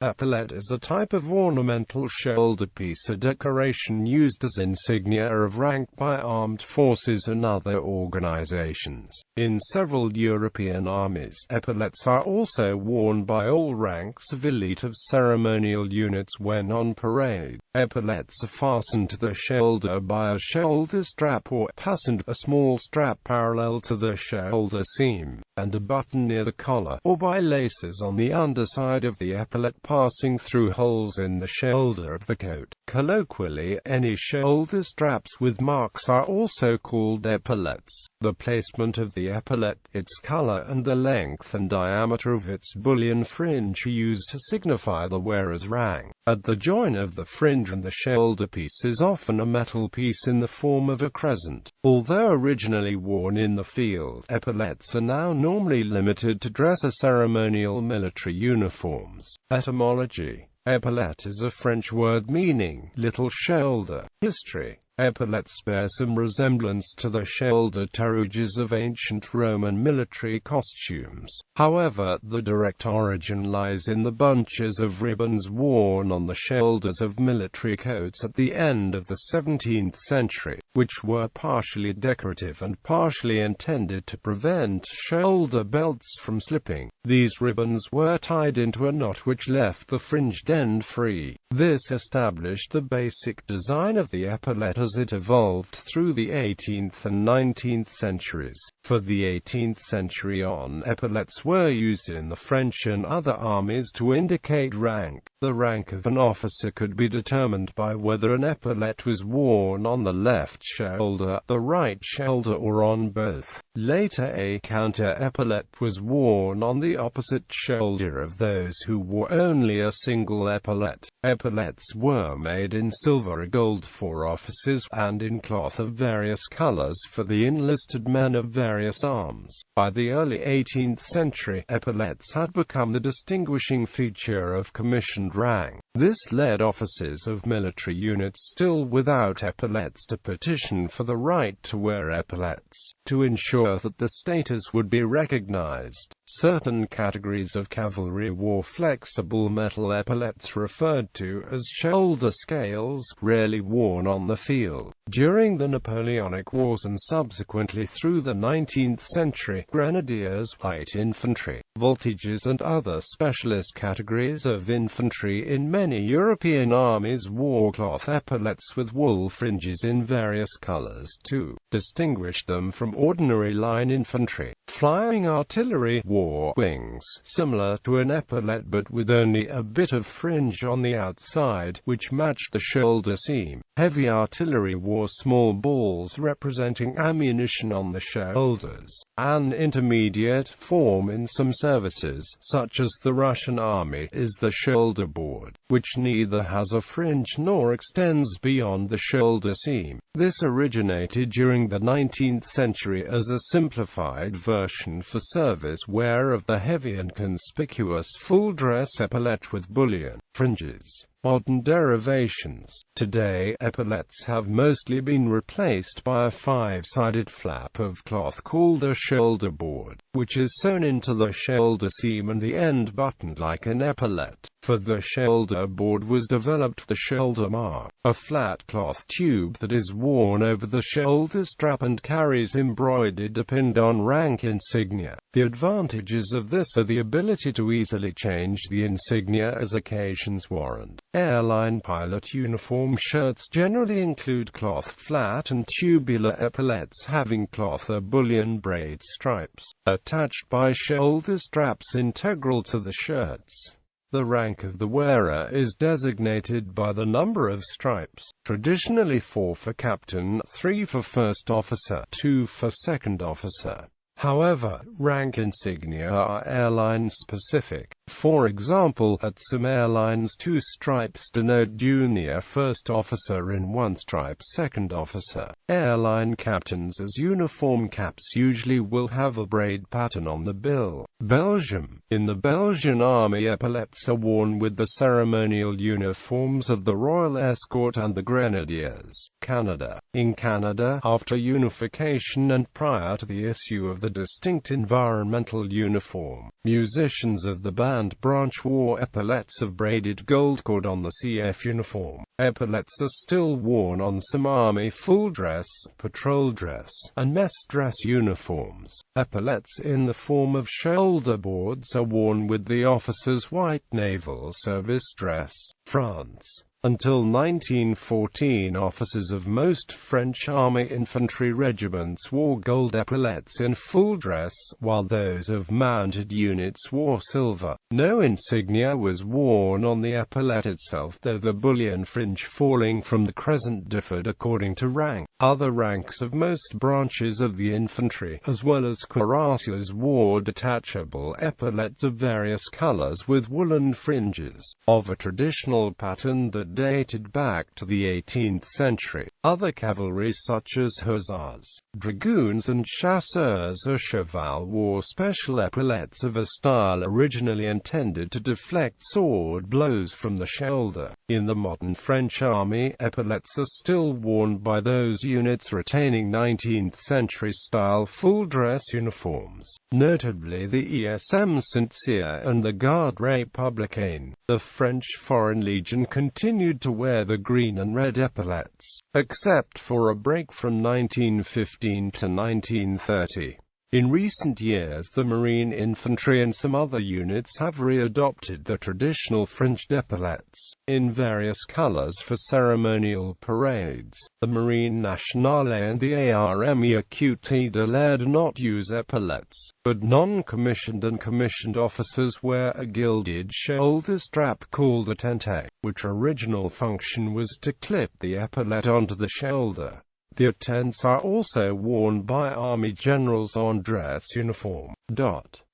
Epaulette is a type of ornamental shoulder piece, a decoration used as insignia of rank by armed forces and other organizations. In several European armies, epaulettes are also worn by all ranks of elite of ceremonial units when on parade. Epaulettes are fastened to the shoulder by a shoulder strap or passant, a small strap parallel to the shoulder seam, and a button near the collar, or by laces on the underside of the epaulette passing through holes in the shoulder of the coat. Colloquially, any shoulder straps with marks are also called epaulettes. The placement of the epaulette, its color, and the length and diameter of its bullion fringe are used to signify the wearer's rank. At the join of the fringe and the shoulder piece is often a metal piece in the form of a crescent. Although originally worn in the field, epaulettes are now normally limited to dress or ceremonial military uniforms. Etymology: Epaulette is a French word meaning little shoulder. History: epaulettes bear some resemblance to the shoulder tarouges of ancient Roman military costumes. However, the direct origin lies in the bunches of ribbons worn on the shoulders of military coats at the end of the 17th century, which were partially decorative and partially intended to prevent shoulder belts from slipping. These ribbons were tied into a knot which left the fringed end free. This established the basic design of the epaulette as it evolved through the 18th and 19th centuries. For the 18th century on, epaulettes were used in the French and other armies to indicate rank. The rank of an officer could be determined by whether an epaulette was worn on the left shoulder, the right shoulder, or on both. Later, a counter-epaulette was worn on the opposite shoulder of those who wore only a single epaulette. Epaulettes were made in silver or gold for officers, and in cloth of various colors for the enlisted men of various arms. By the early 18th century, epaulettes had become the distinguishing feature of commissioned rank. This led officers of military units still without epaulettes to petition for the right to wear epaulettes, to ensure that the status would be recognized. Certain categories of cavalry wore flexible metal epaulettes referred to as shoulder scales, rarely worn on the field. During the Napoleonic Wars and subsequently through the 19th century, grenadiers, light infantry, voltigeurs, and other specialist categories of infantry in many European armies wore cloth epaulettes with wool fringes in various colors to distinguish them from ordinary line infantry. Flying artillery wore wings, similar to an epaulette but with only a bit of fringe on the outside, which matched the shoulder seam. Heavy artillery wore small balls representing ammunition on the shoulders. An intermediate form in some services, such as the Russian army, is the shoulder board, which neither has a fringe nor extends beyond the shoulder seam. This originated during the 19th century as a simplified version for service wear of the heavy and conspicuous full-dress epaulette with bullion fringes. Modern derivations. Today, epaulettes have mostly been replaced by a five-sided flap of cloth called a shoulder board, which is sewn into the shoulder seam and the end buttoned like an epaulette. For the shoulder board was developed the shoulder mark, a flat cloth tube that is worn over the shoulder strap and carries embroidered depend-on rank insignia. The advantages of this are the ability to easily change the insignia as occasions warrant. Airline pilot uniform shirts generally include cloth flat and tubular epaulettes having cloth or bullion braid stripes, attached by shoulder straps integral to the shirts. The rank of the wearer is designated by the number of stripes, traditionally 4 for captain, 3 for first officer, 2 for second officer. However, rank insignia are airline-specific. For example, at some airlines 2 stripes denote junior first officer and 1 stripe second officer. Airline captains as uniform caps usually will have a braid pattern on the bill. Belgium. In the Belgian army, epaulettes are worn with the ceremonial uniforms of the Royal Escort and the Grenadiers. Canada. In Canada, after unification and prior to the issue of the distinct environmental uniform, musicians of the band branch wore epaulettes of braided gold cord on the CF uniform. Epaulettes are still worn on some army full dress, patrol dress, and mess dress uniforms. Epaulettes in the form of shoulder boards are worn with the officer's white naval service dress. France. Until 1914, officers of most French army infantry regiments wore gold epaulettes in full dress, while those of mounted units wore silver. No insignia was worn on the epaulette itself, though the bullion fringe falling from the crescent differed according to rank. Other ranks of most branches of the infantry, as well as cuirassiers, wore detachable epaulettes of various colors with woolen fringes, of a traditional pattern that dated back to the 18th century. Other cavalry such as hussars, dragoons and chasseurs à cheval wore special epaulettes of a style originally intended to deflect sword blows from the shoulder. In the modern French army, epaulettes are still worn by those units retaining 19th century style full dress uniforms, notably the ESM Saint-Cyr and the Garde Républicaine. The French Foreign Legion continued to wear the green and red epaulettes, except for a break from 1915 to 1930. In recent years, the Marine Infantry and some other units have readopted the traditional fringed epaulettes, in various colors for ceremonial parades. The Marine Nationale and the Armée Acute de l'Air do not use epaulettes, but non-commissioned and commissioned officers wear a gilded shoulder strap called a tente, which original function was to clip the epaulette onto the shoulder. The tents are also worn by army generals on dress uniform.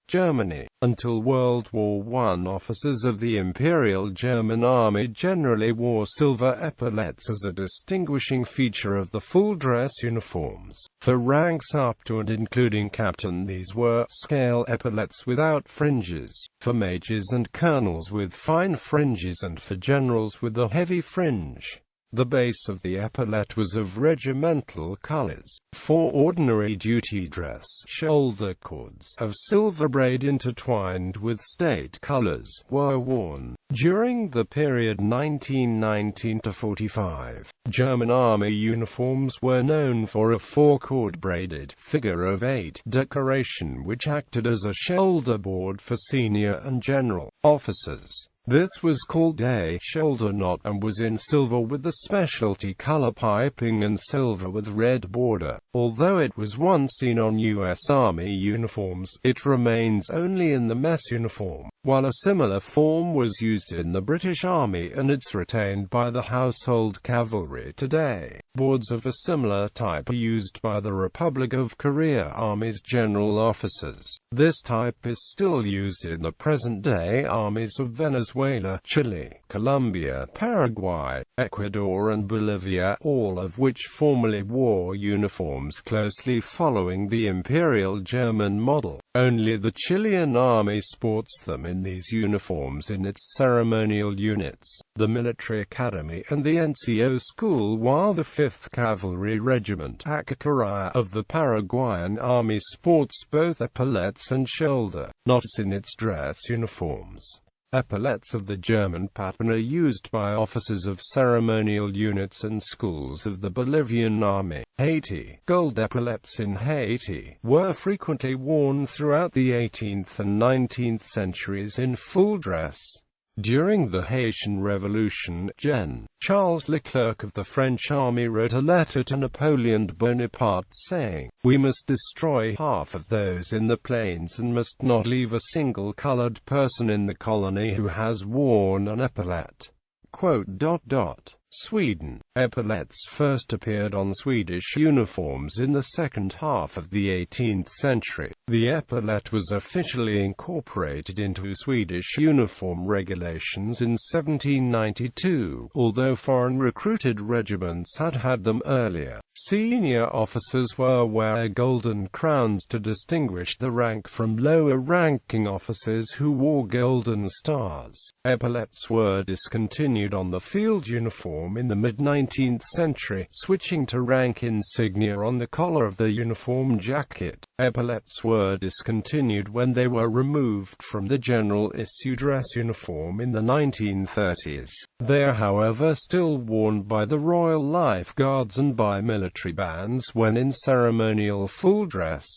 Germany. Until World War I, officers of the Imperial German Army generally wore silver epaulettes as a distinguishing feature of the full dress uniforms. For ranks up to and including captain, these were scale epaulettes without fringes, for majors and colonels with fine fringes, and for generals with a heavy fringe. The base of the epaulette was of regimental colors. For ordinary duty dress, shoulder cords of silver braid intertwined with state colors were worn. During the period 1919 to 45, German army uniforms were known for a four-cord braided figure of 8 decoration which acted as a shoulder board for senior and general officers. This was called a shoulder knot and was in silver with the specialty color piping and silver with red border. Although it was once seen on U.S. Army uniforms, it remains only in the mess uniform, while a similar form was used in the British Army and it's retained by the household cavalry today. Boards of a similar type are used by the Republic of Korea Army's general officers. This type is still used in the present-day armies of Venezuela, Chile, Colombia, Paraguay, Ecuador and Bolivia, all of which formerly wore uniforms closely following the Imperial German model. Only the Chilean Army sports them in these uniforms in its ceremonial units, the Military Academy and the NCO School, while the 5th Cavalry Regiment Acacaraya of the Paraguayan Army sports both epaulettes and shoulder knots in its dress uniforms. Epaulettes of the German pattern are used by officers of ceremonial units and schools of the Bolivian Army. Haiti. Gold epaulettes in Haiti were frequently worn throughout the 18th and 19th centuries in full dress. During the Haitian Revolution, Gen. Charles Leclerc of the French army wrote a letter to Napoleon Bonaparte saying, "We must destroy half of those in the plains and must not leave a single colored person in the colony who has worn an epaulette." Sweden. Epaulettes first appeared on Swedish uniforms in the second half of the 18th century. The epaulette was officially incorporated into Swedish uniform regulations in 1792, although foreign recruited regiments had had them earlier. Senior officers were wear golden crowns to distinguish the rank from lower-ranking officers who wore golden stars. Epaulettes were discontinued on the field uniform in the mid-19th century, switching to rank insignia on the collar of the uniform jacket. Epaulettes were discontinued when they were removed from the general issue dress uniform in the 1930s. They are, however, still worn by the Royal Life Guards and by military bands when in ceremonial full dress.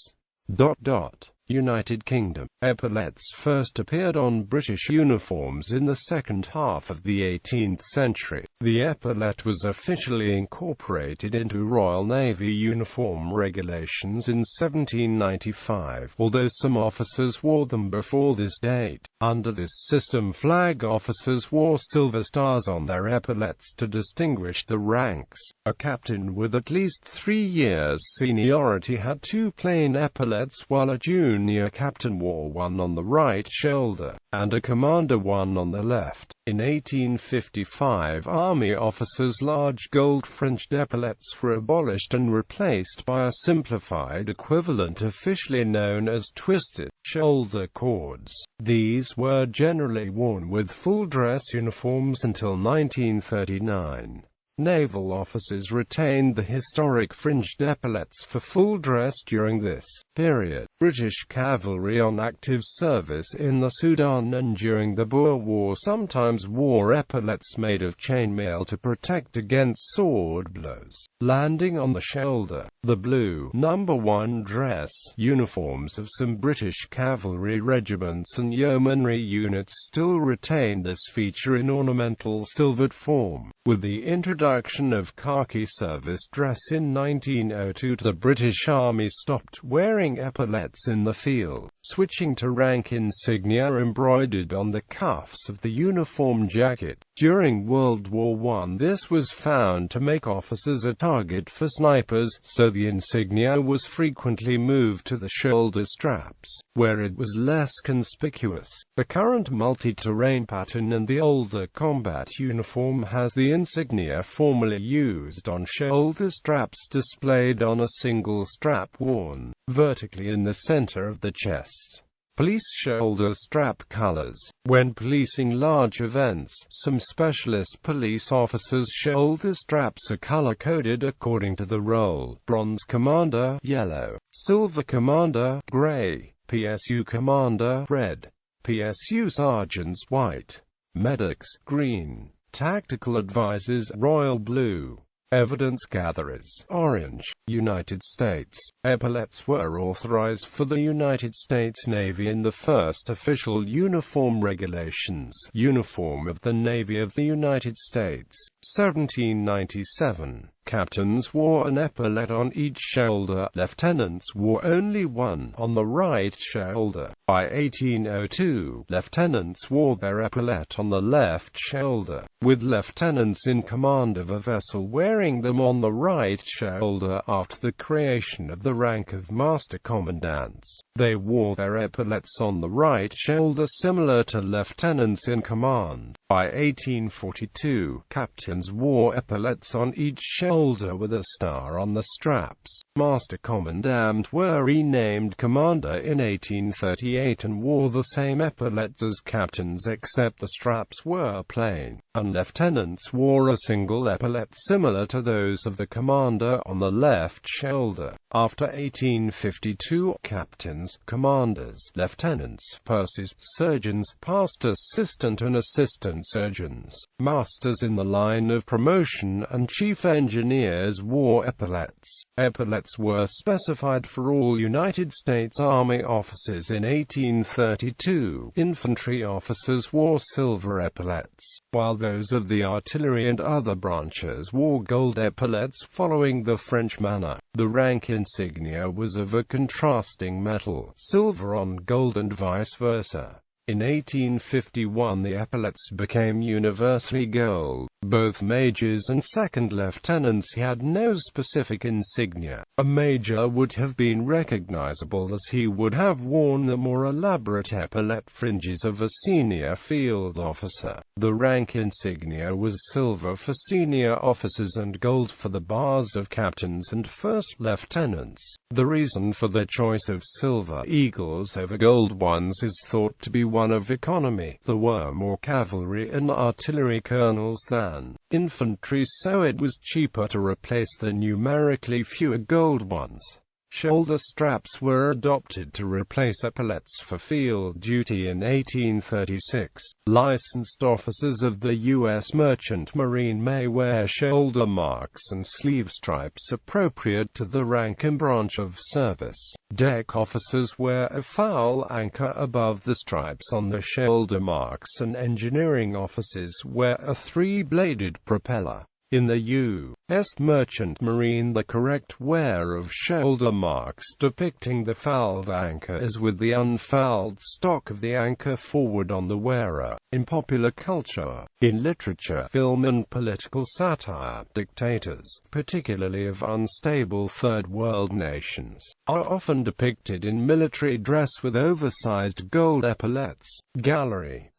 United Kingdom. Epaulettes first appeared on British uniforms in the second half of the 18th century. The epaulette was officially incorporated into Royal Navy uniform regulations in 1795, although some officers wore them before this date. Under this system, flag officers wore silver stars on their epaulettes to distinguish the ranks. A captain with at least 3 years seniority had 2 plain epaulettes, while a junior captain wore one on the right shoulder, and a commander one on the left. In 1855, army officers' large gold-fringed epaulettes were abolished and replaced by a simplified equivalent officially known as twisted shoulder cords. These were generally worn with full-dress uniforms until 1939. Naval officers retained the historic fringed epaulettes for full dress during this period. British cavalry on active service in the Sudan and during the Boer War sometimes wore epaulettes made of chainmail to protect against sword blows landing on the shoulder. The blue No. 1 dress uniforms of some British cavalry regiments and yeomanry units still retain this feature in ornamental silvered form. With the introduction of khaki service dress in 1902, the British Army stopped wearing epaulettes in the field, switching to rank insignia embroidered on the cuffs of the uniform jacket. During World War I, this was found to make officers a target for snipers, so the insignia was frequently moved to the shoulder straps, where it was less conspicuous. The current multi-terrain pattern and the older combat uniform has the insignia formerly used on shoulder straps displayed on a single strap worn vertically in the center of the chest. Police shoulder strap colors. When policing large events, some specialist police officers' shoulder straps are color-coded according to the role. Bronze Commander, yellow. Silver Commander, gray. PSU Commander, red. PSU Sergeants, white. Medics, green. Tactical Advisors, royal blue. Evidence gatherers, orange. United States. Epaulettes were authorized for the United States Navy in the first official uniform regulations, Uniform of the Navy of the United States, 1797. Captains wore an epaulette on each shoulder. Lieutenants wore only one on the right shoulder. By 1802, lieutenants wore their epaulette on the left shoulder, with lieutenants in command of a vessel wearing them on the right shoulder after the creation of the rank of master commandants. They wore their epaulettes on the right shoulder similar to lieutenants in command. By 1842, captains wore epaulettes on each shoulder with a star on the straps. Master Commandant were renamed Commander in 1838 and wore the same epaulettes as captains except the straps were plain, and lieutenants wore a single epaulette similar to those of the commander on the left shoulder. After 1852, captains, commanders, lieutenants, purses, surgeons, past assistant and assistant surgeons, masters in the line of promotion and chief engineers wore epaulettes. Epaulettes were specified for all United States Army officers in 1832. Infantry officers wore silver epaulettes, while those of the artillery and other branches wore gold epaulettes following the French manner. The rank insignia was of a contrasting metal, silver on gold and vice versa. In 1851 the epaulettes became universally gold. Both majors and second lieutenants had no specific insignia. A major would have been recognizable as he would have worn the more elaborate epaulette fringes of a senior field officer. The rank insignia was silver for senior officers and gold for the bars of captains and first lieutenants. The reason for the choice of silver eagles over gold ones is thought to be one of economy. There were more cavalry and artillery colonels than infantry, so it was cheaper to replace the numerically fewer gold ones. Shoulder straps were adopted to replace epaulettes for field duty in 1836. Licensed officers of the U.S. Merchant Marine may wear shoulder marks and sleeve stripes appropriate to the rank and branch of service. Deck officers wear a foul anchor above the stripes on the shoulder marks, and engineering officers wear a three-bladed propeller. In the U.S. Merchant Marine, the correct wear of shoulder marks depicting the fouled anchor is with the unfouled stock of the anchor forward on the wearer. In popular culture, in literature, film and political satire, dictators, particularly of unstable third world nations, are often depicted in military dress with oversized gold epaulettes. Gallery.